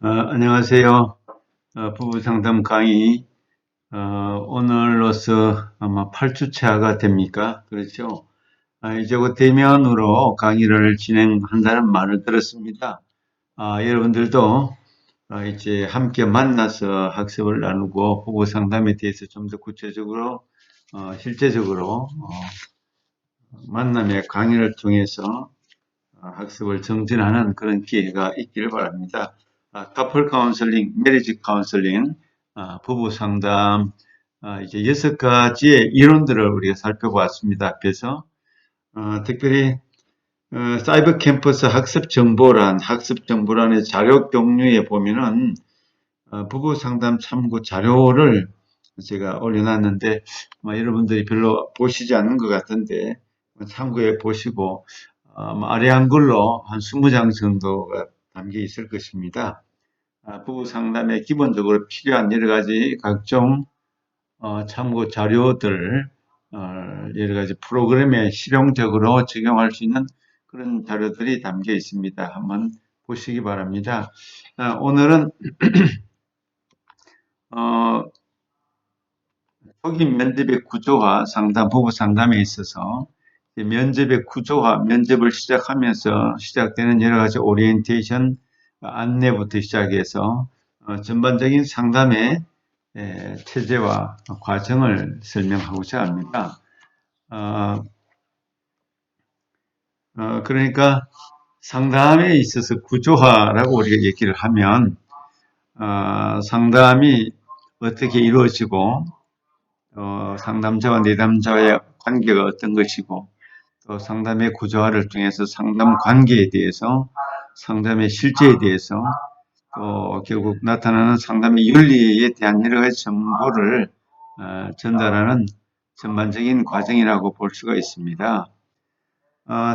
안녕하세요. 부부 상담 강의, 오늘로서 아마 8주차가 됩니까? 그렇죠? 이제 곧 대면으로 강의를 진행한다는 말을 들었습니다. 여러분들도 이제 함께 만나서 학습을 나누고 부부 상담에 대해서 좀 더 구체적으로, 실제적으로, 만남의 강의를 통해서 학습을 정진하는 그런 기회가 있기를 바랍니다. 커플 카운슬링, 메리지 카운슬링, 부부 상담, 이제 6가지의 이론들을 우리가 살펴보았습니다. 앞에서 특별히 사이버 캠퍼스 학습 정보란의 자료 경류에 보면은 부부 상담 참고 자료를 제가 올려놨는데 여러분들이 별로 보시지 않는 것 같은데 참고해 보시고 아래 한글로 한 20장 정도가 담겨 있을 것입니다. 부부 상담에 기본적으로 필요한 여러 가지 각종 참고 자료들, 여러 가지 프로그램에 실용적으로 적용할 수 있는 그런 자료들이 담겨 있습니다. 한번 보시기 바랍니다. 오늘은 어, 초기 면접의 구조화 상담, 부부 상담에 있어서 면접의 구조화, 면접을 시작하면서 시작되는 여러 가지 오리엔테이션 안내부터 시작해서 전반적인 상담의 체제와 과정을 설명하고자 합니다. 그러니까 상담에 있어서 구조화라고 우리가 얘기를 하면 상담이 어떻게 이루어지고 상담자와 내담자의 관계가 어떤 것이고 또 상담의 구조화를 통해서 상담 관계에 대해서 상담의 실제에 대해서 또 결국 나타나는 상담의 윤리에 대한 여러 가지 정보를 전달하는 전반적인 과정이라고 볼 수가 있습니다.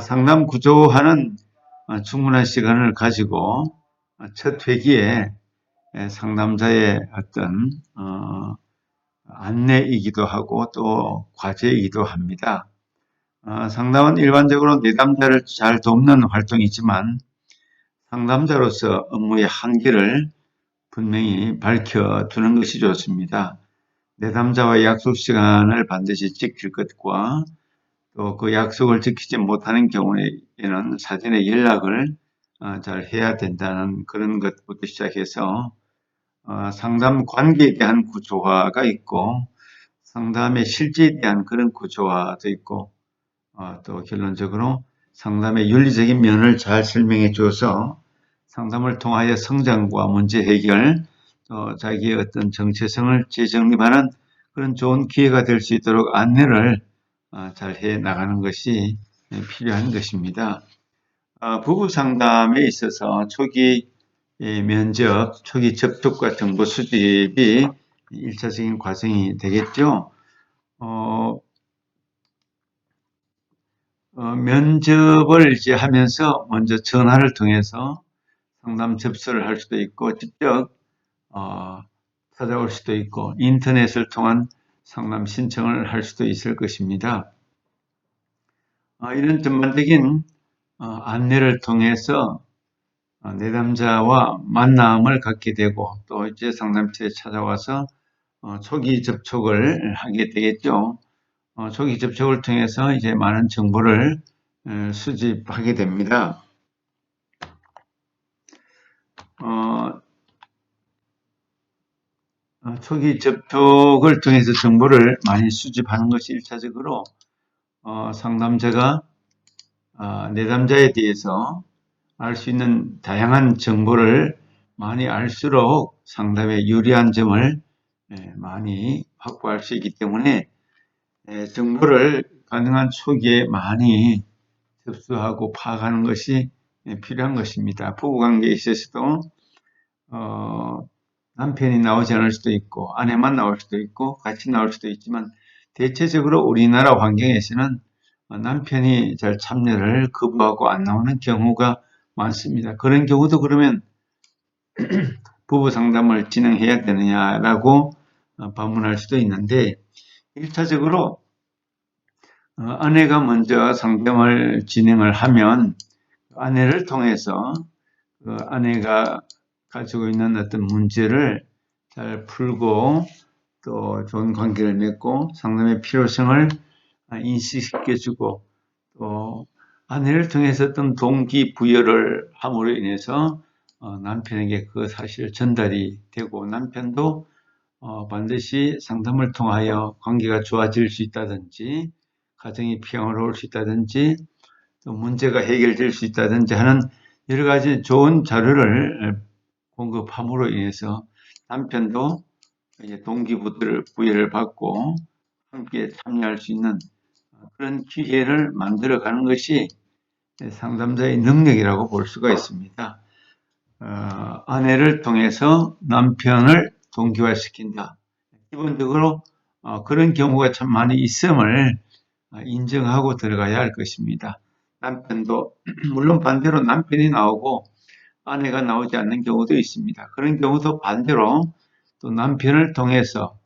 상담 구조화는 충분한 시간을 가지고 첫 회기에 상담자의 어떤 안내이기도 하고 또 과제이기도 합니다. 상담은 일반적으로 내담자를 잘 돕는 활동이지만 상담자로서 업무의 한계를 분명히 밝혀두는 것이 좋습니다. 내담자와의 약속 시간을 반드시 지킬 것과 또 그 약속을 지키지 못하는 경우에는 사전에 연락을 잘 해야 된다는 그런 것부터 시작해서 상담 관계에 대한 구조화가 있고 상담의 실제에 대한 그런 구조화도 있고 또 결론적으로 상담의 윤리적인 면을 잘 설명해 줘서 상담을 통하여 성장과 문제 해결 또 자기의 어떤 정체성을 재정립하는 그런 좋은 기회가 될 수 있도록 안내를 잘 해 나가는 것이 필요한 것입니다. 부부 상담에 있어서 초기 면접, 초기 접촉과 정보 수집이 1차적인 과정이 되겠죠. 면접을 이제 하면서 먼저 전화를 통해서 상담 접수를 할 수도 있고 직접 찾아올 수도 있고 인터넷을 통한 상담 신청을 할 수도 있을 것입니다. 이런 전반적인 안내를 통해서 내담자와 만남을 갖게 되고 또 이제 상담실에 찾아와서 초기 접촉을 하게 되겠죠. 초기 접촉을 통해서 이제 많은 정보를 수집하게 됩니다. 초기 접촉을 통해서 정보를 많이 수집하는 것이 1차적으로 상담자가 내담자에 대해서 알 수 있는 다양한 정보를 많이 알수록 상담에 유리한 점을 많이 확보할 수 있기 때문에 정보를 가능한 초기에 많이 접수하고 파악하는 것이 필요한 것입니다. 부부관계에 있어서도 남편이 나오지 않을 수도 있고 아내만 나올 수도 있고 같이 나올 수도 있지만 대체적으로 우리나라 환경에서는 남편이 잘 참여를 거부하고 안 나오는 경우가 많습니다. 그런 경우도 그러면 부부 상담을 진행해야 되느냐라고 반문할 수도 있는데 1차적으로 아내가 먼저 상담을 진행을 하면 아내를 통해서 아내가 가지고 있는 어떤 문제를 잘 풀고 또 좋은 관계를 맺고 상담의 필요성을 인식시켜주고 또 아내를 통해서 어떤 동기부여를 함으로 인해서 남편에게 그 사실을 전달이 되고 남편도 반드시 상담을 통하여 관계가 좋아질 수 있다든지 가정이 평화로울 수 있다든지 또 문제가 해결될 수 있다든지 하는 여러 가지 좋은 자료를 공급함으로 인해서 남편도 이제 동기부여를 받고 함께 참여할 수 있는 그런 기회를 만들어가는 것이 상담자의 능력이라고 볼 수가 있습니다. 아내를 통해서 남편을 동기화시킨다. 기본적으로 그런 경우가 참 많이 있음을 인정하고 들어가야 할 것입니다. 남편도 물론 반대로 남편이 나오고 아내가 나오지 않는 경우도 있습니다. 그런 경우도 반대로 또 남편을 통해서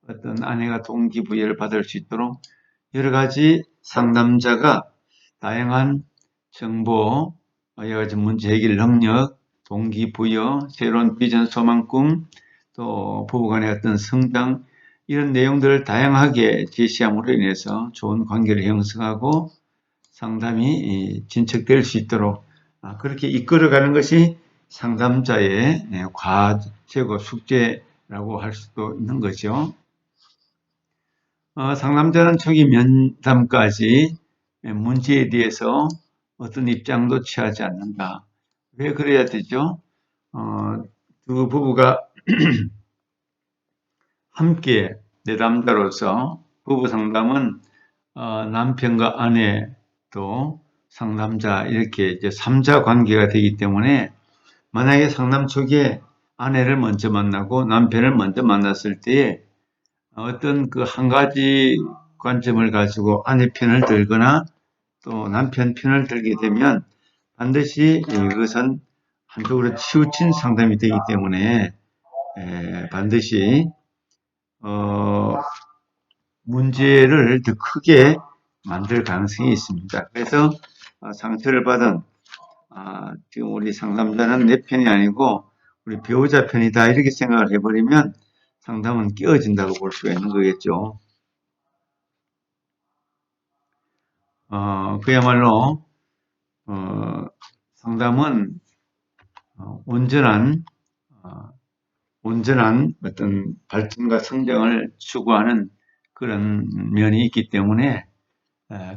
어떤 아내가 동기부여를 받을 수 있도록 여러 가지 상담자가 다양한 정보, 여러 가지 문제 해결 능력, 동기부여, 새로운 비전, 소망, 꿈, 또 부부간의 어떤 성장 이런 내용들을 다양하게 제시함으로 인해서 좋은 관계를 형성하고 상담이 진척될 수 있도록 그렇게 이끌어가는 것이 상담자의 과제고 숙제라고 할 수도 있는 거죠. 상담자는 초기 면담까지 문제에 대해서 어떤 입장도 취하지 않는다. 왜 그래야 되죠? 두 부부가 함께 내담자로서 부부 상담은 남편과 아내 또 상담자 이렇게 이제 3자 관계가 되기 때문에 만약에 상담 초기에 아내를 먼저 만나고 남편을 먼저 만났을 때에 어떤 그 한 가지 관점을 가지고 아내 편을 들거나 또 남편 편을 들게 되면 반드시 이것은 한쪽으로 치우친 상담이 되기 때문에 반드시 문제를 더 크게 만들 가능성이 있습니다. 그래서 상처를 받은 지금 우리 상담자는 내 편이 아니고 우리 배우자 편이다 이렇게 생각을 해버리면 상담은 깨어진다고 볼 수가 있는 거겠죠. 그야말로 상담은 온전한 어떤 발전과 성장을 추구하는 그런 면이 있기 때문에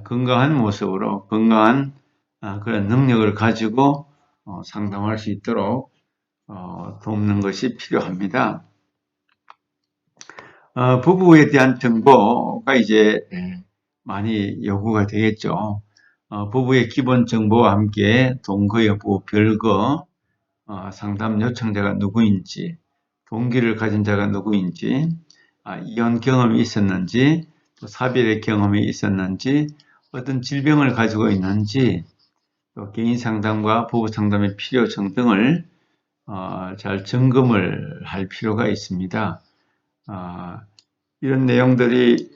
건강한 모습으로 건강한 그런 능력을 가지고 상담할 수 있도록 돕는 것이 필요합니다. 부부에 대한 정보가 이제 많이 요구가 되겠죠. 부부의 기본 정보와 함께 동거 여부, 별거, 상담 요청자가 누구인지, 동기를 가진 자가 누구인지, 이혼 경험이 있었는지, 또 사별의 경험이 있었는지, 어떤 질병을 가지고 있는지, 또 개인 상담과 부부 상담의 필요성 등을 잘 점검을 할 필요가 있습니다. 이런 내용들이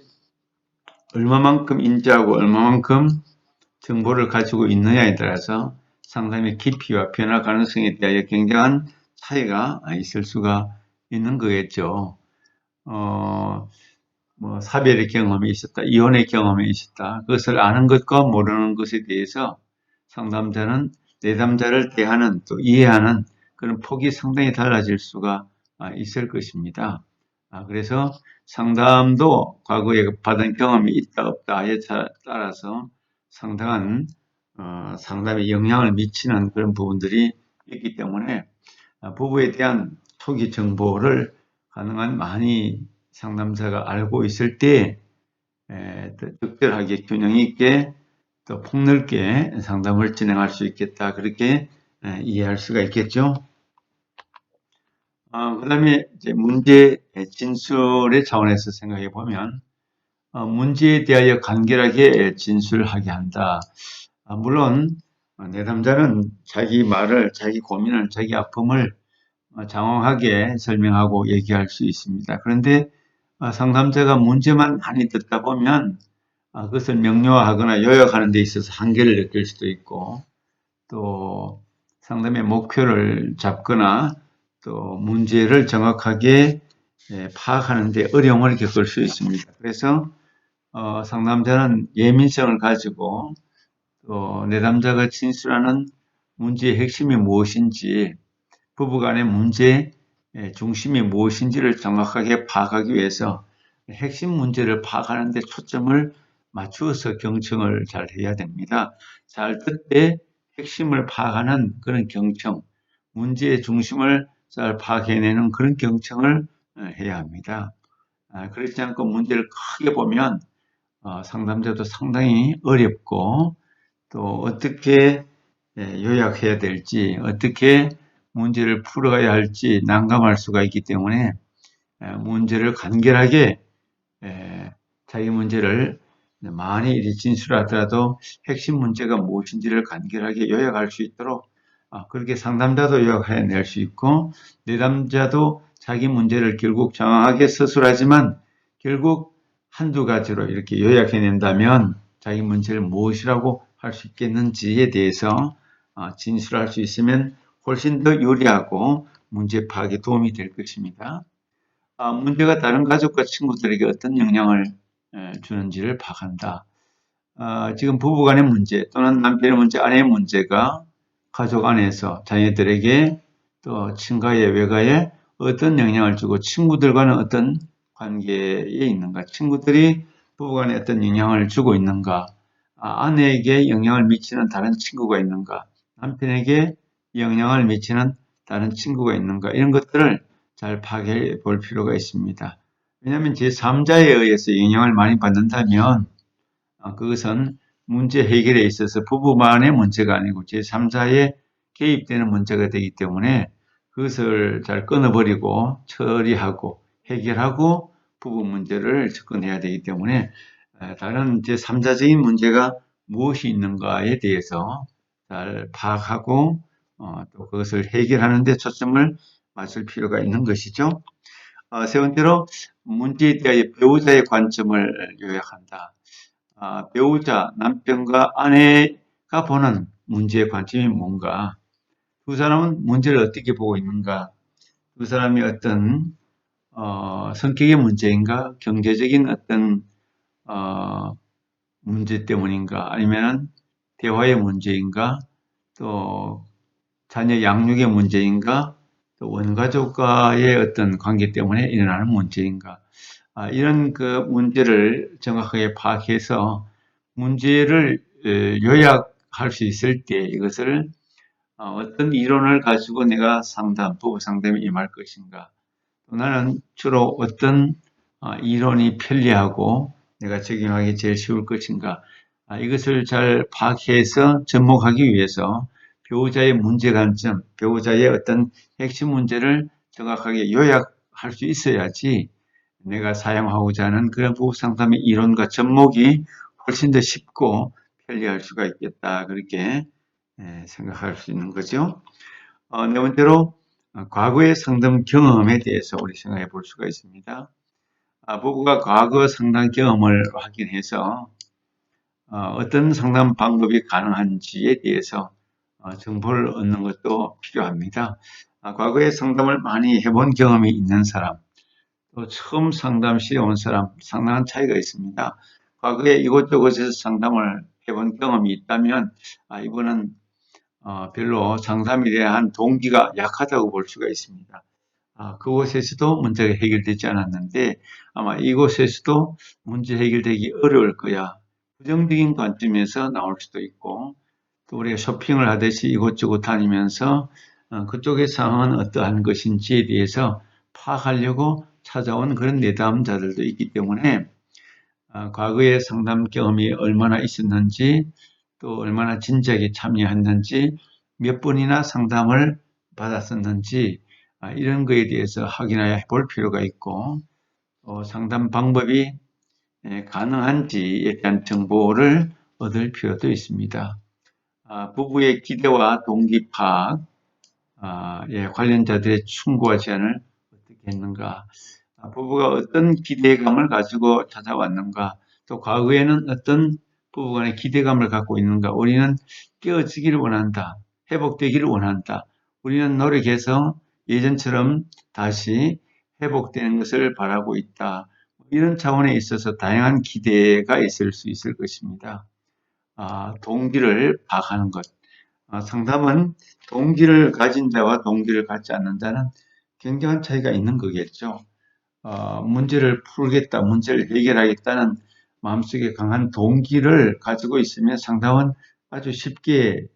얼마만큼 인지하고 얼마만큼 정보를 가지고 있느냐에 따라서 상담의 깊이와 변화 가능성에 대하여 굉장한 차이가 있을 수가 있는 거겠죠. 뭐 사별의 경험이 있었다, 이혼의 경험이 있었다. 그것을 아는 것과 모르는 것에 대해서 상담자는 내담자를 대하는 또 이해하는 그런 폭이 상당히 달라질 수가 있을 것입니다. 그래서 상담도 과거에 받은 경험이 있다 없다에 따라서 상당한 상담에 영향을 미치는 그런 부분들이 있기 때문에 부부에 대한 초기 정보를 가능한 많이 상담자가 알고 있을 때 적절하게 균형 있게 또 폭넓게 상담을 진행할 수 있겠다 그렇게 이해할 수가 있겠죠. 그 다음에 이제 문제 진술의 차원에서 생각해 보면 문제에 대하여 간결하게 진술하게 한다. 물론 내담자는 자기 말을, 자기 고민을, 자기 아픔을 장황하게 설명하고 얘기할 수 있습니다. 그런데 상담자가 문제만 많이 듣다 보면 그것을 명료화하거나 요약하는 데 있어서 한계를 느낄 수도 있고 또 상담의 목표를 잡거나 또 문제를 정확하게 파악하는 데 어려움을 겪을 수 있습니다. 그래서 상담자는 예민성을 가지고 또 내담자가 진술하는 문제의 핵심이 무엇인지, 부부간의 문제의 중심이 무엇인지를 정확하게 파악하기 위해서 핵심 문제를 파악하는 데 초점을 맞추어서 경청을 잘 해야 됩니다. 잘 듣되 핵심을 파악하는 그런 경청, 문제의 중심을 잘 파악해내는 그런 경청을 해야 합니다. 그렇지 않고 문제를 크게 보면 상담자도 상당히 어렵고 또 어떻게 요약해야 될지, 어떻게 문제를 풀어가야 할지 난감할 수가 있기 때문에 문제를 간결하게 자기 문제를 많이 진술하더라도 핵심 문제가 무엇인지를 간결하게 요약할 수 있도록 그렇게 상담자도 요약해낼 수 있고 내담자도 자기 문제를 결국 정확하게 서술하지만 결국 한두 가지로 이렇게 요약해낸다면 자기 문제를 무엇이라고 할 수 있겠는지에 대해서 진술할 수 있으면 훨씬 더 유리하고 문제 파악에 도움이 될 것입니다. 문제가 다른 가족과 친구들에게 어떤 영향을 주는지를 파악한다. 지금 부부간의 문제 또는 남편의 문제, 아내의 문제가 가족 안에서 자녀들에게 또 친가에 외가에 어떤 영향을 주고 친구들과는 어떤 관계에 있는가, 친구들이 부부간에 어떤 영향을 주고 있는가, 아내에게 영향을 미치는 다른 친구가 있는가, 남편에게 영향을 미치는 다른 친구가 있는가, 이런 것들을 잘 파악해 볼 필요가 있습니다. 왜냐하면 제3자에 의해서 영향을 많이 받는다면 그것은 문제 해결에 있어서 부부만의 문제가 아니고 제3자에 개입되는 문제가 되기 때문에 그것을 잘 끊어버리고 처리하고 해결하고 부부 문제를 접근해야 되기 때문에 다른 제3자적인 문제가 무엇이 있는가에 대해서 잘 파악하고 또 그것을 해결하는 데 초점을 맞출 필요가 있는 것이죠. 세 번째로 문제에 대하여 배우자의 관점을 요약한다. 배우자, 남편과 아내가 보는 문제의 관점이 뭔가, 두 사람은 문제를 어떻게 보고 있는가, 두 사람이 어떤 성격의 문제인가, 경제적인 어떤 문제 때문인가, 아니면 대화의 문제인가, 또 자녀 양육의 문제인가, 또 원가족과의 어떤 관계 때문에 일어나는 문제인가, 이런 그 문제를 정확하게 파악해서 문제를 요약할 수 있을 때 이것을 어떤 이론을 가지고 내가 부부 상담에 임할 것인가, 또 나는 주로 어떤 이론이 편리하고 내가 적용하기 제일 쉬울 것인가, 이것을 잘 파악해서 접목하기 위해서 배우자의 문제 관점, 배우자의 어떤 핵심 문제를 정확하게 요약할 수 있어야지 내가 사용하고자 하는 그런 부부 상담의 이론과 접목이 훨씬 더 쉽고 편리할 수가 있겠다. 그렇게 생각할 수 있는 거죠. 네 번째로 과거의 상담 경험에 대해서 우리 생각해 볼 수가 있습니다. 부부가 과거 상담 경험을 확인해서 어떤 상담 방법이 가능한지에 대해서 정보를 얻는 것도 필요합니다. 과거에 상담을 많이 해본 경험이 있는 사람, 또 처음 상담실에 온 사람, 상당한 차이가 있습니다. 과거에 이곳저곳에서 상담을 해본 경험이 있다면 이분은 별로 상담에 대한 동기가 약하다고 볼 수가 있습니다. 그곳에서도 문제가 해결되지 않았는데 아마 이곳에서도 문제 해결되기 어려울 거야. 부정적인 관점에서 나올 수도 있고, 또 우리가 쇼핑을 하듯이 이곳저곳 다니면서 그쪽의 상황은 어떠한 것인지에 대해서 파악하려고 찾아온 그런 내담자들도 있기 때문에 과거의 상담 경험이 얼마나 있었는지, 또 얼마나 진지하게 참여했는지, 몇 번이나 상담을 받았었는지 이런 거에 대해서 확인해 볼 필요가 있고, 또 상담 방법이 가능한지에 대한 정보를 얻을 필요도 있습니다. 부부의 기대와 동기 파악, 관련자들의 충고와 제안을 어떻게 했는가, 부부가 어떤 기대감을 가지고 찾아왔는가, 또 과거에는 어떤 부부간의 기대감을 갖고 있는가, 우리는 깨어지기를 원한다, 회복되기를 원한다, 우리는 노력해서 예전처럼 다시 회복되는 것을 바라고 있다. 이런 차원에 있어서 다양한 기대가 있을 수 있을 것입니다. 동기를 파악하는 것. 상담은 동기를 가진 자와 동기를 갖지 않는 자는 굉장한 차이가 있는 거겠죠. 문제를 풀겠다, 문제를 해결하겠다는 마음속에 강한 동기를 가지고 있으면 상담은 아주 쉽게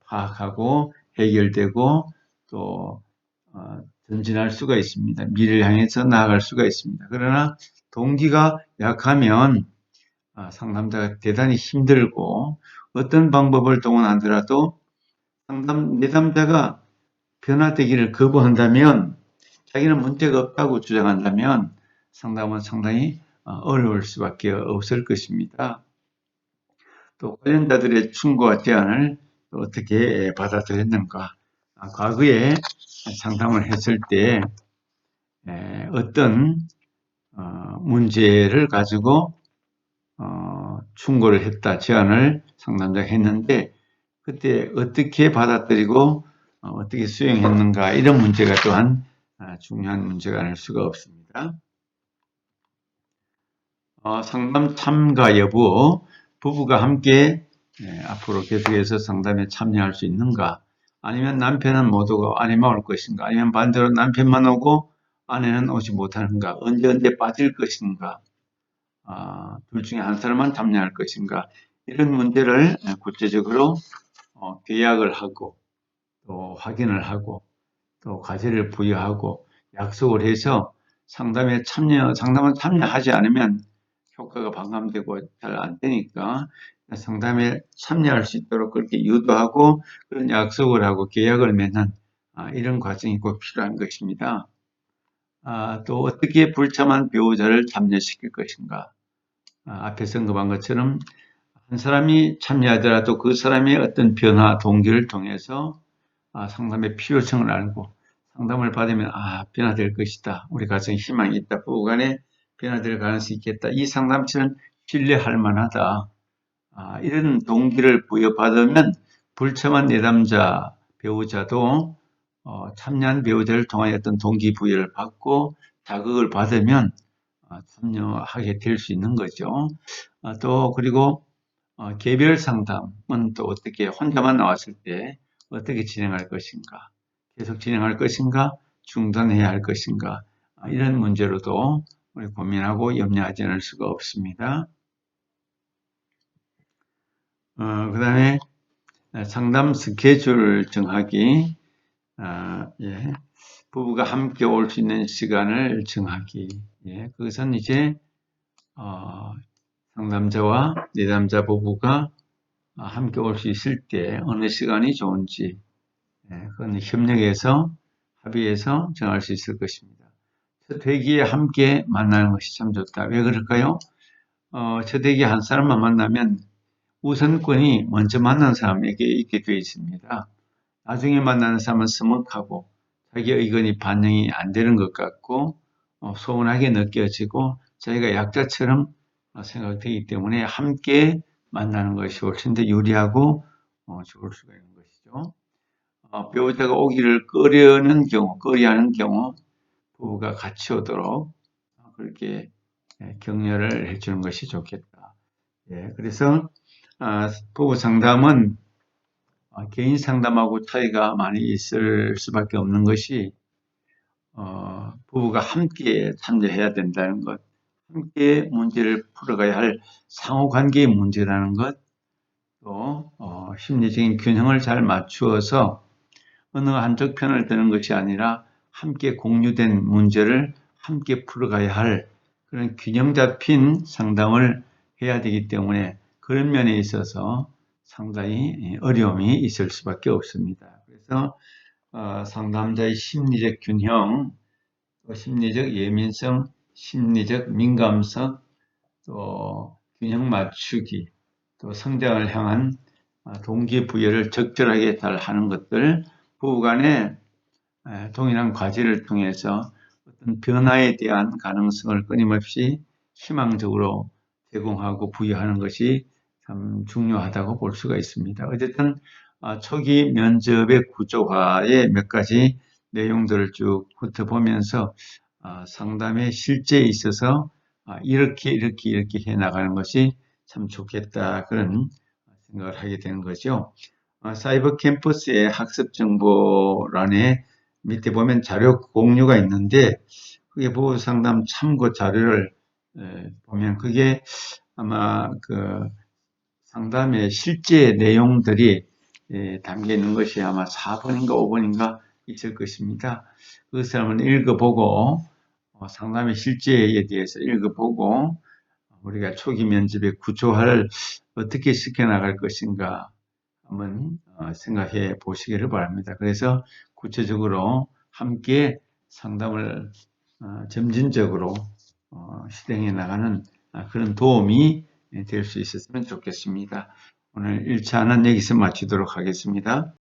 파악하고 해결되고 또 전진할 수가 있습니다. 미래를 향해서 나아갈 수가 있습니다. 그러나 동기가 약하면 상담자가 대단히 힘들고 어떤 방법을 동원하더라도 내담자가 변화되기를 거부한다면 자기는 문제가 없다고 주장한다면 상담은 상당히 어려울 수밖에 없을 것입니다. 또 관련자들의 충고와 제안을 어떻게 받아들였는가. 과거에 상담을 했을 때 어떤 문제를 가지고 충고를 했다, 제안을 상담자가 했는데 그때 어떻게 받아들이고 어떻게 수용했는가, 이런 문제가 또한 중요한 문제가 아닐 수가 없습니다. 상담 참가 여부, 부부가 함께 앞으로 계속해서 상담에 참여할 수 있는가, 아니면 남편은 못 오고 아내만 올 것인가, 아니면 반대로 남편만 오고 아내는 오지 못하는가, 언제 빠질 것인가, 둘 중에 한 사람만 참여할 것인가, 이런 문제를 구체적으로 계약을 하고 또 확인을 하고 또 과제를 부여하고 약속을 해서 상담은 참여하지 않으면 효과가 반감되고 잘 안 되니까 상담에 참여할 수 있도록 그렇게 유도하고 그런 약속을 하고 계약을 맺는 이런 과정이 꼭 필요한 것입니다. 또 어떻게 불참한 배우자를 참여시킬 것인가. 앞에서 언급한 것처럼 한 사람이 참여하더라도 그 사람의 어떤 변화, 동기를 통해서 상담의 필요성을 알고 상담을 받으면 변화될 것이다. 우리 가정에 희망이 있다. 부부간에 변화될 가능성이 있겠다. 이 상담처는 신뢰할 만하다. 이런 동기를 부여받으면 불참한 내담자, 배우자도 참여한 배우자를 통하여 어떤 동기부여를 받고 자극을 받으면 참여하게 될 수 있는 거죠. 또 그리고 개별 상담은 또 어떻게 혼자만 나왔을 때 어떻게 진행할 것인가, 계속 진행할 것인가, 중단해야 할 것인가, 이런 문제로도 우리 고민하고 염려하지 않을 수가 없습니다. 그 다음에 상담 스케줄 정하기, 예. 부부가 함께 올 수 있는 시간을 정하기. 그것은 이제 상담자와 내담자 부부가 함께 올 수 있을 때 어느 시간이 좋은지 그건 협력해서 합의해서 정할 수 있을 것입니다. 첫 회기에 함께 만나는 것이 참 좋다. 왜 그럴까요? 첫 회기에 한 사람만 만나면 우선권이 먼저 만난 사람에게 있게 되어 있습니다. 나중에 만나는 사람은 서먹하고 자기 의견이 반영이 안 되는 것 같고 소원하게 느껴지고 자기가 약자처럼 생각되기 때문에 함께 만나는 것이 훨씬 더 유리하고 좋을 수가 있는 것이죠. 배우자가 오기를 꺼려하는 경우 부부가 같이 오도록 그렇게 격려를 해주는 것이 좋겠다. 그래서 부부 상담은 개인 상담하고 차이가 많이 있을 수밖에 없는 것이 부부가 함께 참여해야 된다는 것, 함께 문제를 풀어가야 할 상호관계의 문제라는 것, 또 심리적인 균형을 잘 맞추어서 어느 한쪽 편을 드는 것이 아니라 함께 공유된 문제를 함께 풀어가야 할 그런 균형 잡힌 상담을 해야 되기 때문에 그런 면에 있어서 상당히 어려움이 있을 수밖에 없습니다. 그래서 상담자의 심리적 균형, 또 심리적 예민성, 심리적 민감성, 또 균형 맞추기, 또 성장을 향한 동기부여를 적절하게 잘 하는 것들, 부부간에 동일한 과제를 통해서 어떤 변화에 대한 가능성을 끊임없이 희망적으로 제공하고 부여하는 것이 참 중요하다고 볼 수가 있습니다. 어쨌든 초기 면접의 구조화에 몇 가지 내용들을 쭉 훑어보면서 상담의 실제에 있어서 이렇게 해 나가는 것이 참 좋겠다, 그런 생각을 하게 되는 거죠. 사이버 캠퍼스의 학습 정보란에 밑에 보면 자료 공유가 있는데, 그게 보호 상담 참고 자료를 보면 그게 아마 그 상담의 실제 내용들이 담겨 있는 것이 아마 4번인가 5번인가 있을 것입니다. 그것을 한번 읽어보고 상담의 실제에 대해서 읽어보고 우리가 초기 면접에 구조화를 어떻게 시켜나갈 것인가 한번 생각해 보시기를 바랍니다. 그래서 구체적으로 함께 상담을 점진적으로 실행해 나가는 그런 도움이 될 수 있었으면 좋겠습니다. 오늘 1차는 여기서 마치도록 하겠습니다.